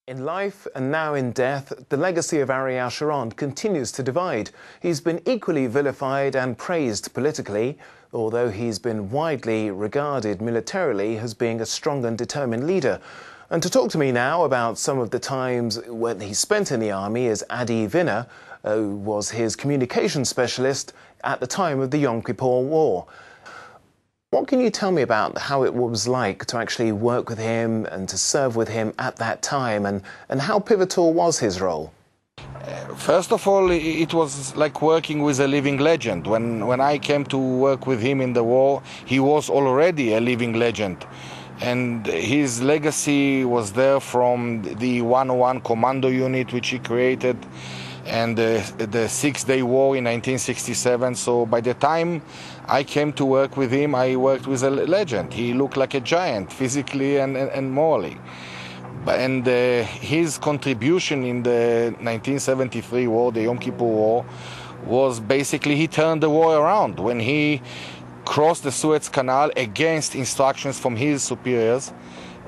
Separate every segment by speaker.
Speaker 1: In life and now in death, the legacy of Ariel Sharon continues to divide. He's been equally vilified and praised politically, although he's been widely regarded militarily as being a strong and determined leader. And to talk to me now about some of the times when he spent in the army is Vinner, who was his communications specialist at the time of the Yom Kippur War. What can you tell me about how it was like to actually work with him and to serve with him at that time, and how pivotal was his role?
Speaker 2: First of all, it was like working with a living legend. When I came to work with him in the war, he was already a living legend. And his legacy was there from the 101 Commando Unit, which he created, and the Six-Day War in 1967. So by the time I came to work with him, I worked with a legend. He looked like a giant, physically and morally. And his contribution in the 1973 war, the Yom Kippur War, was basically he turned the war around when he crossed the Suez Canal against instructions from his superiors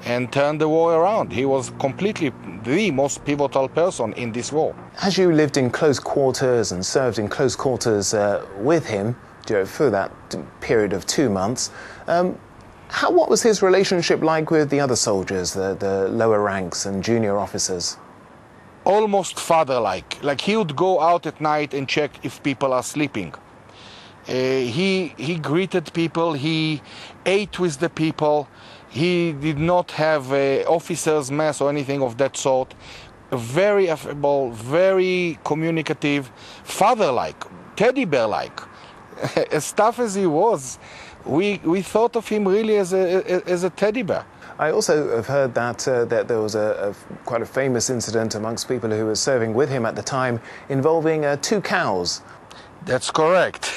Speaker 2: and turned the war around. He was completely the most pivotal person in this war.
Speaker 1: As you lived in close quarters and served in close quarters with him through that period of 2 months, what was his relationship like with the other soldiers, the lower ranks and junior officers?
Speaker 2: Almost father-like. Like he would go out at night and check if people are sleeping. He greeted people, he ate with the people. He did not have officers' mess or anything of that sort. Very affable, very communicative, father-like, teddy bear-like. As tough as he was, we thought of him really as a teddy bear.
Speaker 1: I also have heard that there was quite a famous incident amongst people who were serving with him at the time involving 2 cows.
Speaker 2: That's correct.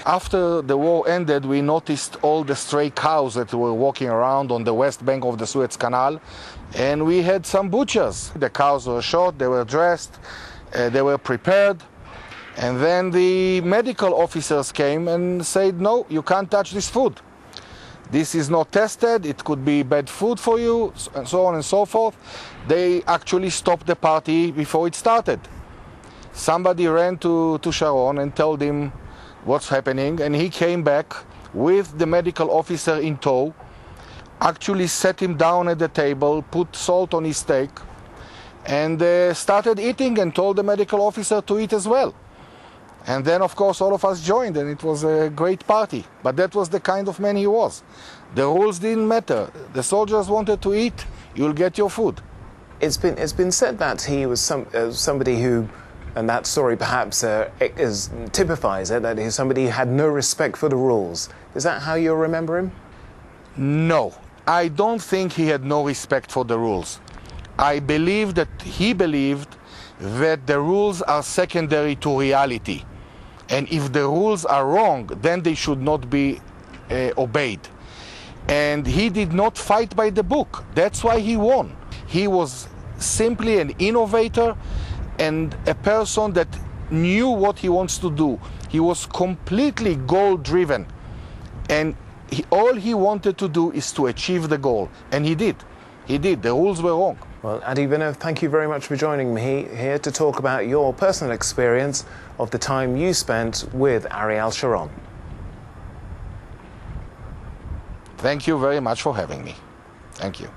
Speaker 2: After the war ended, we noticed all the stray cows that were walking around on the west bank of the Suez Canal, and we had some butchers. The cows were shot, they were dressed, they were prepared, and then the medical officers came and said, no, you can't touch this food. This is not tested, it could be bad food for you, and so on and so forth. They actually stopped the party before it started. Somebody ran to Sharon and told him what's happening, and he came back with the medical officer in tow, actually sat him down at the table, put salt on his steak, and started eating and told the medical officer to eat as well. And then, of course, all of us joined, and it was a great party. But that was the kind of man he was. The rules didn't matter. The soldiers wanted to eat, you'll get your food.
Speaker 1: It's been said that he was somebody who, and that story perhaps typifies it, that he's somebody who had no respect for the rules. Is that how you remember him?
Speaker 2: No, I don't think he had no respect for the rules. I believe that he believed that the rules are secondary to reality. And if the rules are wrong, then they should not be obeyed. And he did not fight by the book. That's why he won. He was simply an innovator and a person that knew what he wants to do. He was completely goal-driven. And all he wanted to do is to achieve the goal. And he did. He did. The rules were wrong.
Speaker 1: Well, Vinner, thank you very much for joining me here to talk about your personal experience of the time you spent with Ariel Sharon.
Speaker 2: Thank you very much for having me. Thank you.